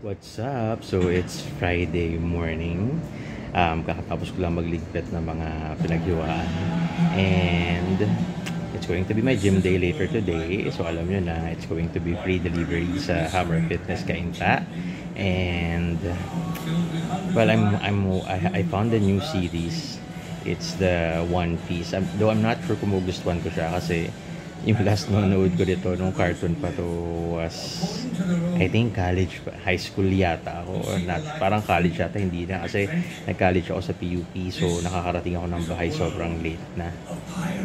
What's up? So it's Friday morning. Kakatapos ko lang magligpit ng mga pinaghiwaan. And it's going to be my gym day later today. So alam nyo na, it's going to be free delivery sa Hammer Fitness Cainta. And well, I found a new series. It's the One Piece. Though I'm not sure kung magugustuhan ko siya kasi yung last nanonood ko dito nung cartoon pa to was I think college, high school yata ako or not, parang college yata, hindi na kasi nag-college ako sa PUP, so nakakarating ako ng bahay sobrang late na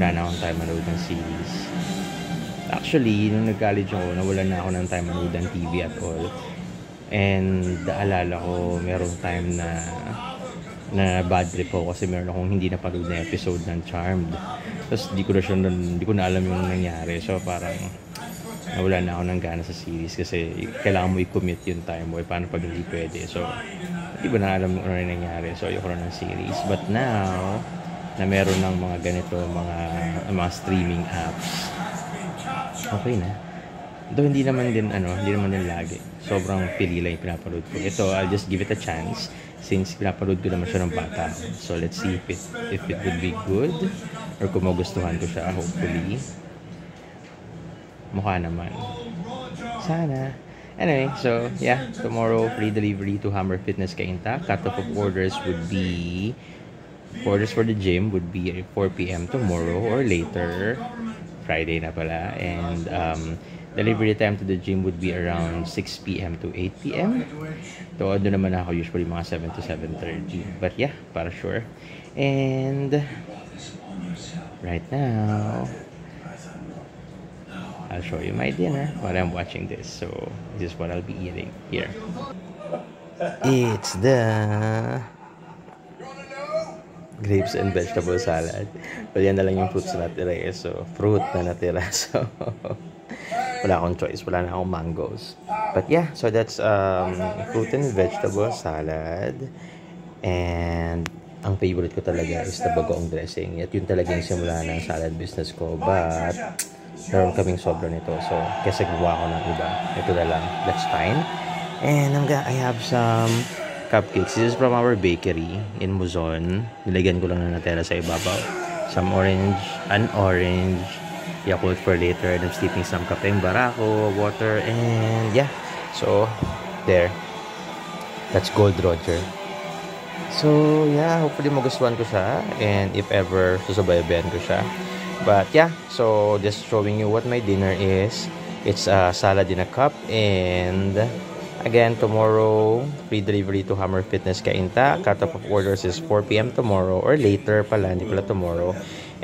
wala na akong time manood ng series. Actually, nung nag-college ako, nawalan na ako ng time manood ng TV at all, and naalala ko merong time na bad trip ako kasi meron akong hindi napanood na episode ng Charmed. Tapos di ko na alam yung nangyari. So parang nawala na ako ng gana sa series kasi kailangan mo i-commit yung time mo. Paano pag hindi pwede? So hindi ko na alam ano yung nangyari. So ayoko na ng series. But now na meron ng mga ganito, mga streaming apps, okay na. Though hindi naman din lagi. Sobrang pili lang yung pinapanood ko. Ito, I'll just give it a chance since pinapanood ko naman siya ng bata. So let's see if it would be good or kung magustuhan ko siya, hopefully. Mukha naman. Sana. Anyway, so yeah, tomorrow free delivery to Hammer Fitness Cainta. Cut-off of orders for the gym would be 4 p.m. tomorrow or later. Friday na pala. And delivery time to the gym would be around 6 p.m. to 8 p.m. So, doon naman ako usually mga 7 to 7:30. But yeah, para sure. And right now, I'll show you my dinner while I'm watching this. So, this is what I'll be eating here. It's the grapes and vegetable salad. Well, yan na lang yung fruits na natira eh. So, fruit na natira. So, wala akong choice. Wala na akong mangoes. But yeah, so that's fruit and vegetable salad. And ang favorite ko talaga is the bagoong dressing. At yun talaga yung simula ng salad business ko. But meron kaming sobra nito. So, kasi gawa ko ng iba. Ito na lang. That's fine. And I have some cupcakes. This is from our bakery in Muzon. Nilagyan ko lang na natera sa ibabaw. Some an orange, Yakult for later, and I'm steeping some kapeng barako, water, and yeah. So, there. That's Gold Roger. So, yeah, hopefully magustuhan ko siya. And if ever, susubaybayan ko siya. But yeah, so just showing you what my dinner is. It's a salad in a cup. And again, tomorrow, free delivery to Hammer Fitness Cainta. Cut-off of orders is 4 p.m. tomorrow or later pala, hindi pala tomorrow.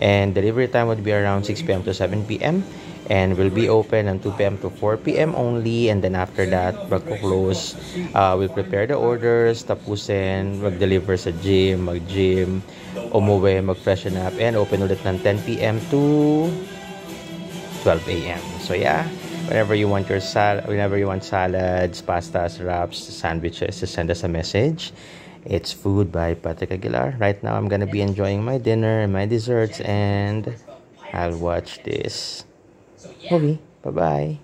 And delivery time would be around 6 p.m. to 7 p.m. And will be open on 2 p.m. to 4 p.m. only. And then after that, magko-close. We'll prepare the orders, tapusin, mag-deliver sa gym, mag-gym, umuwi, mag-freshen up, and open ulit ng 10 p.m. to 12 a.m. So yeah, whenever you want salads, pastas, wraps, sandwiches, just send us a message. It's Food by Patrick Aguilar. Right now, I'm gonna be enjoying my dinner and my desserts, and I'll watch this movie. Bye-bye.